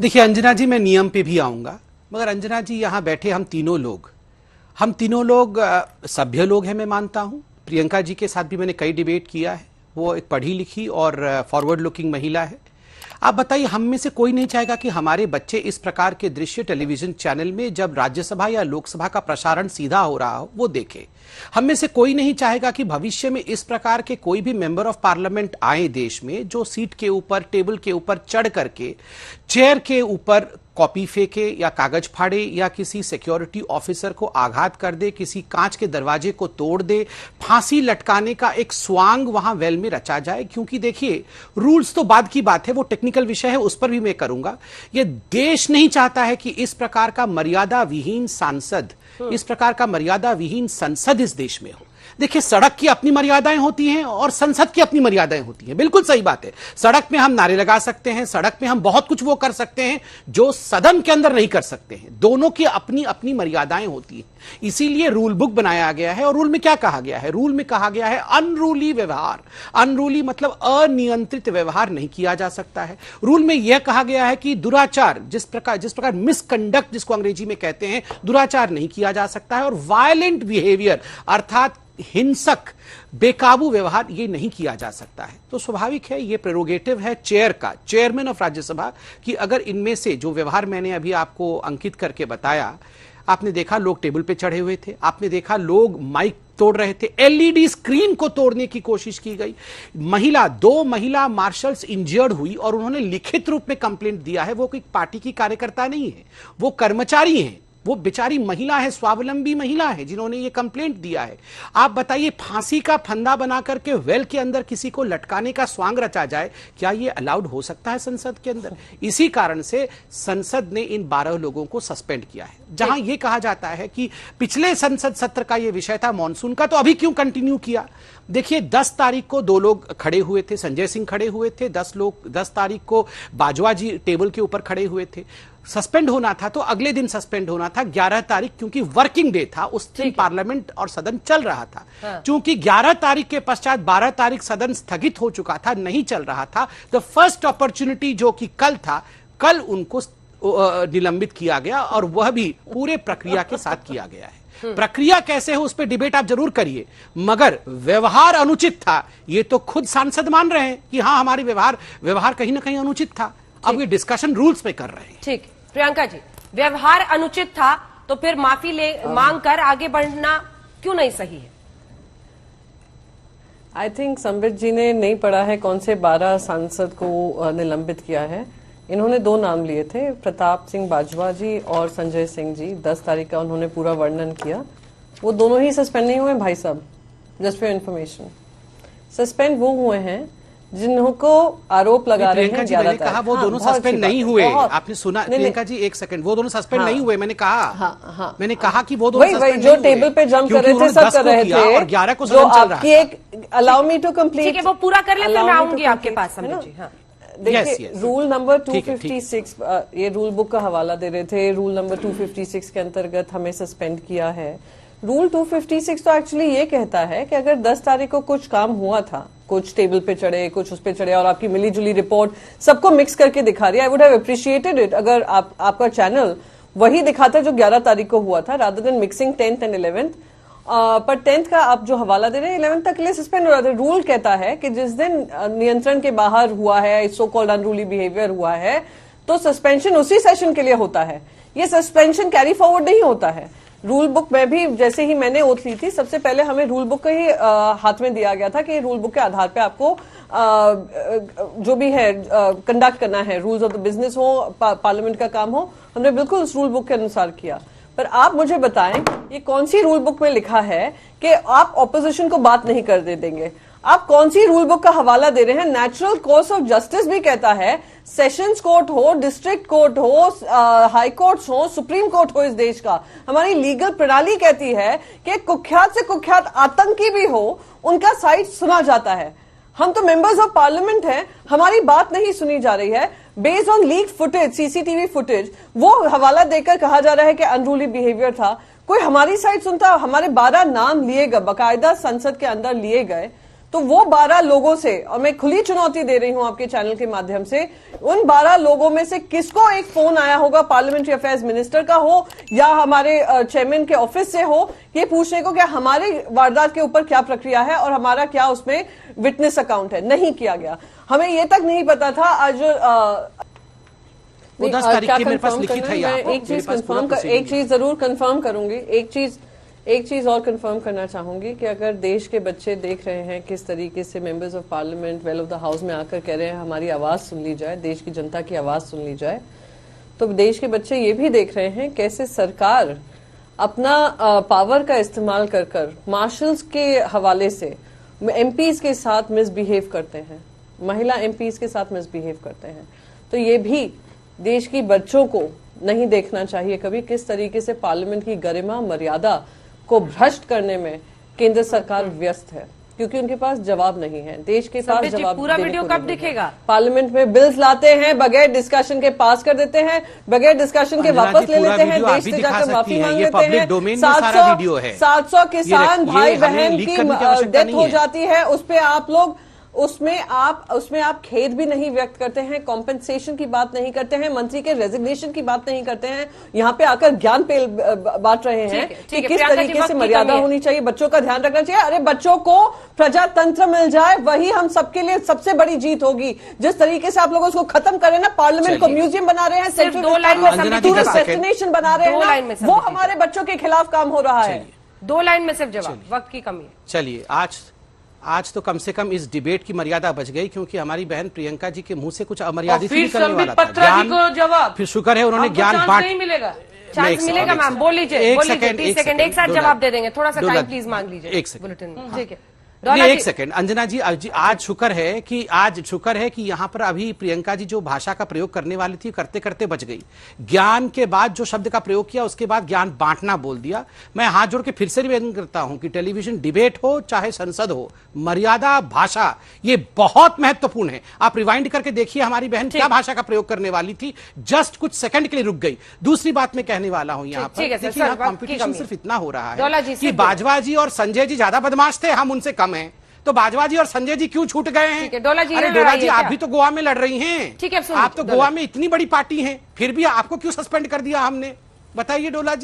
देखिए अंजना जी, मैं नियम पे भी आऊंगा, मगर अंजना जी यहाँ बैठे हम तीनों लोग सभ्य लोग हैं, मैं मानता हूँ। प्रियंका जी के साथ भी मैंने कई डिबेट किया है, वो एक पढ़ी लिखी और फॉरवर्ड लुकिंग महिला है। आप बताइए, हम में से कोई नहीं चाहेगा कि हमारे बच्चे इस प्रकार के दृश्य टेलीविजन चैनल में जब राज्यसभा या लोकसभा का प्रसारण सीधा हो रहा हो वो देखे। हम में से कोई नहीं चाहेगा कि भविष्य में इस प्रकार के कोई भी मेंबर ऑफ पार्लियामेंट आए देश में जो सीट के ऊपर, टेबल के ऊपर चढ़ करके चेयर के ऊपर कॉपी फेंके या कागज फाड़े या किसी सिक्योरिटी ऑफिसर को आघात कर दे, किसी कांच के दरवाजे को तोड़ दे, फांसी लटकाने का एक स्वांग वहां वेल में रचा जाए। क्योंकि देखिए, रूल्स तो बाद की बात है, वो टेक्निकल विषय है, उस पर भी मैं करूंगा। ये देश नहीं चाहता है कि इस प्रकार का मर्यादा विहीन सांसद, इस प्रकार का मर्यादा विहीन संसद इस देश में हो। देखिए, सड़क की अपनी मर्यादाएं होती हैं और संसद की अपनी मर्यादाएं होती हैं, बिल्कुल सही बात है। सड़क में हम नारे लगा सकते हैं, सड़क में हम बहुत कुछ वो कर सकते हैं जो सदन के अंदर नहीं कर सकते हैं। दोनों की अपनी अपनी मर्यादाएं होती हैं, इसीलिए रूल बुक बनाया गया है। और रूल में क्या कहा गया है? रूल में कहा गया है अनरूली व्यवहार। अनरूली मतलब अनियंत्रित व्यवहार नहीं किया जा सकता है। रूल में यह कहा गया है कि दुराचार, जिस प्रकार मिसकंडक्ट जिसको अंग्रेजी में कहते हैं, दुराचार नहीं किया जा सकता है। और वायलेंट बिहेवियर अर्थात हिंसक बेकाबू व्यवहार ये नहीं किया जा सकता है। तो स्वाभाविक है, ये प्रेरोगेटिव है चेयर का, चेयरमैन ऑफ राज्यसभा, कि अगर इनमें से जो व्यवहार मैंने अभी आपको अंकित करके बताया, आपने देखा लोग टेबल पे चढ़े हुए थे, आपने देखा लोग माइक तोड़ रहे थे, एलईडी स्क्रीन को तोड़ने की कोशिश की गई, दो महिला मार्शल्स इंजर्ड हुई और उन्होंने लिखित रूप में कंप्लेंट दिया है। वो कोई पार्टी की कार्यकर्ता नहीं है, वो कर्मचारी हैं, वो बेचारी महिला है, स्वावलंबी महिला है जिन्होंने ये कंप्लेंट दिया है। आप बताइए, फांसी का फंदा बना करके वेल के अंदर किसी को लटकाने का स्वांग रचा जाए, क्या ये अलाउड हो सकता है संसद के अंदर? इसी कारण से संसद ने इन 12 लोगों को सस्पेंड किया है। जहां ये कहा जाता है कि पिछले संसद सत्र का ये विषय था मॉनसून का, तो अभी क्यों कंटिन्यू किया? देखिए, 10 तारीख को 2 लोग खड़े हुए थे, संजय सिंह खड़े हुए थे, 10 तारीख को बाजवा जी टेबल के ऊपर खड़े हुए थे। सस्पेंड होना था तो अगले दिन सस्पेंड होना था, 11 तारीख, क्योंकि वर्किंग डे था, उस दिन पार्लियामेंट और सदन चल रहा था। क्योंकि 11 तारीख के पश्चात 12 तारीख सदन स्थगित हो चुका था, नहीं चल रहा था, द फर्स्ट अपॉर्चुनिटी जो कि कल था, कल उनको निलंबित किया गया और वह भी पूरे प्रक्रिया के साथ किया गया है। प्रक्रिया कैसे हो उस पर डिबेट आप जरूर करिए, मगर व्यवहार अनुचित था, ये तो खुद सांसद मान रहे हैं कि हां हमारी व्यवहार कहीं ना कहीं अनुचित था। अब ये डिस्कशन रूल्स पे कर रहे हैं। ठीक, प्रियंका जी, व्यवहार अनुचित था तो फिर माफी मांग कर आगे बढ़ना क्यों नहीं सही है? आई थिंक संबित जी ने नहीं पढ़ा है कौन से 12 सांसद को निलंबित किया है। इन्होंने 2 नाम लिए थे, प्रताप सिंह बाजवा जी और संजय सिंह जी। 10 तारीख का उन्होंने पूरा वर्णन किया। वो दोनों ही सस्पेंड नहीं हुए भाई साहब, जस्ट फॉर इन्फॉर्मेशन। सस्पेंड वो हुए हैं जिनको आरोप लगा रहे हैं। मैंने कहा वो दोनों सस्पेंड नहीं हुए, आपने सुना? प्रियंका जी एक सेकंड, वो दोनों सस्पेंड नहीं हुए, मैंने कहा। मैंने कहा कि वो दोनों जो टेबल पे जंप कर रहे थे, सब कर रहे थे, और 11 को सदन चल रहा था। अलाउ मी टू कंप्लीट, ठीक है, वो पूरा कर ले, फिर मैं आऊंगी आपके पास। देखिए, रूल नंबर 256, ये रूल बुक का हवाला दे रहे थे। रूल नंबर 256 के अंतर्गत हमें सस्पेंड किया है। रूल 256 तो एक्चुअली ये कहता है कि अगर 10 तारीख को कुछ काम हुआ था, कुछ टेबल पे चढ़े, कुछ उस पे चढ़े, और आपकी मिली जुली रिपोर्ट सबको मिक्स करके दिखा रही है, I would have appreciated it अगर आपका चैनल वही दिखाता जो 11 तारीख को हुआ था, rather than mixing 10th and 11th। पर 10th का आप जो हवाला दे रहे हैं, 11th तक के लिए सस्पेंड हो रहा था। रूल कहता है कि जिस दिन नियंत्रण के बाहर हुआ है, सो कॉल्ड अनरूली बिहेवियर हुआ है, तो सस्पेंशन उसी सेशन के लिए होता है। ये सस्पेंशन कैरी फॉरवर्ड नहीं होता है। रूल बुक में भी जैसे ही मैंने ओथ ली थी, सबसे पहले हमें रूल बुक का ही हाथ में दिया गया था कि रूल बुक के आधार पे आपको जो भी है कंडक्ट करना है, रूल्स ऑफ द बिजनेस हो, पार्लियामेंट का काम हो, हमने बिल्कुल उस रूल बुक के अनुसार किया। पर आप मुझे बताएं, ये कौन सी रूल बुक में लिखा है कि आप ऑपोजिशन को बात नहीं कर देंगे? आप कौन सी रूल बुक का हवाला दे रहे हैं? नेचुरल कोर्स ऑफ जस्टिस भी कहता है, सेशंस कोर्ट हो, डिस्ट्रिक्ट कोर्ट हो, हाई कोर्ट्स हो, सुप्रीम कोर्ट हो, इस देश का, हमारी लीगल प्रणाली कहती है कि कुख्यात से कुख्यात आतंकी भी हो, उनका साइड सुना जाता है। हम तो मेंबर्स ऑफ पार्लियामेंट हैं, हमारी बात नहीं सुनी जा रही है। Based on leak footage, CCTV footage, वो हवाला देकर कहा जा रहा है कि अनरूली बिहेवियर था। कोई हमारी साइड सुनता? हमारे 12 नाम लिए गए, बाकायदा संसद के अंदर लिए गए, तो वो 12 लोगों से, और मैं खुली चुनौती दे रही हूं आपके चैनल के माध्यम से, उन 12 लोगों में से किसको एक फोन आया होगा पार्लियामेंट्री अफेयर्स मिनिस्टर का हो या हमारे चेयरमैन के ऑफिस से हो, ये पूछने को क्या हमारे वारदात के ऊपर क्या प्रक्रिया है और हमारा क्या उसमें विटनेस अकाउंट है। नहीं किया गया। हमें ये तक नहीं पता था। आज जो 10 तारीख की मेरे पास लिखी थी। एक चीज जरूर कंफर्म करूंगी, एक चीज और कंफर्म करना चाहूंगी कि अगर देश के बच्चे देख रहे हैं किस तरीके से members of parliament well of the house में आकर कह रहे हैं हमारी आवाज सुन ली जाए, देश की जनता की आवाज सुन ली जाए, तो देश के बच्चे ये भी देख रहे हैं कैसे सरकार अपना पावर का इस्तेमाल कर कर मार्शल्स के हवाले से एमपीज के साथ मिसबिहेव करते हैं, महिला एमपीज के साथ मिसबिहेव करते हैं। तो ये भी देश की बच्चों को नहीं देखना चाहिए कभी किस तरीके से पार्लियामेंट की गरिमा मर्यादा को भ्रष्ट करने में केंद्र सरकार व्यस्त है, क्योंकि उनके पास जवाब नहीं है। देश के पास जवाब पूरा वीडियो कब दिखेगा? पार्लियामेंट में बिल्स लाते हैं, बगैर डिस्कशन के पास कर देते हैं, बगैर डिस्कशन के वापस ले लेते हैं, देश से जाकर माफी मांग लेते हैं। 700 किसान भाई बहन की डेथ हो जाती है, उस पे आप लोग उसमें आप खेद भी नहीं व्यक्त करते हैं, कॉम्पेंसेशन की बात नहीं करते हैं, मंत्री के रेजिग्नेशन की बात नहीं करते हैं, यहाँ पे आकर ज्ञान पेल बांट रहे हैं कि किस तरीके से मर्यादा होनी चाहिए, बच्चों का ध्यान रखना चाहिए। अरे बच्चों को प्रजातंत्र मिल जाए, वही हम सबके लिए सबसे बड़ी जीत होगी। जिस तरीके से आप लोग उसको खत्म करें ना, पार्लियामेंट को म्यूजियम बना रहे हैं, टूरिस्ट डेस्टिनेशन बना रहे हैं, वो हमारे बच्चों के खिलाफ काम हो रहा है। 2 लाइन में सिर्फ जवाब, वक्त की कमी है। चलिए आज तो कम से कम इस डिबेट की मर्यादा बच गई, क्योंकि हमारी बहन प्रियंका जी के मुंह से कुछ अमर्यादित निकलने वाला था। ज्ञान फिर शुक्र है उन्होंने ज्ञान बांट, नहीं मिलेगा, चांस मिलेगा मैम, बोल लीजिए 30 सेकंड एक साथ जवाब दे देंगे, थोड़ा सा टाइम प्लीज मांग लीजिए। एक सेकंड बुलेटिन में ठीक है। एक सेकंड अंजना जी, आज शुक्र है कि यहाँ पर अभी प्रियंका जी जो भाषा का प्रयोग करने वाली थी करते करते बच गई। ज्ञान के बाद जो शब्द का प्रयोग किया उसके बाद ज्ञान बांटना बोल दिया। मैं हाथ जोड़ के फिर से निवेदन करता हूं कि टेलीविजन डिबेट हो चाहे संसद हो, मर्यादा भाषा ये बहुत महत्वपूर्ण है। आप रिवाइंड करके देखिए हमारी बहन क्या भाषा का प्रयोग करने वाली थी, जस्ट कुछ सेकंड के लिए रुक गई। दूसरी बात मैं कहने वाला हूं यहाँ पर, देखिए यहाँ कॉम्पिटिशन सिर्फ इतना हो रहा है कि बाजवा जी और संजय जी ज्यादा बदमाश थे, हम उनसे कम हैं, तो बाजवा जी और संजय जी क्यों छूट गए हैं? डोला जी, अरे डोला जी आप भी तो गोवा में लड़ रही हैं, ठीक है, आप तो गोवा में इतनी बड़ी पार्टी हैं, फिर भी आपको क्यों सस्पेंड कर दिया हमने? बताइए डोला जी।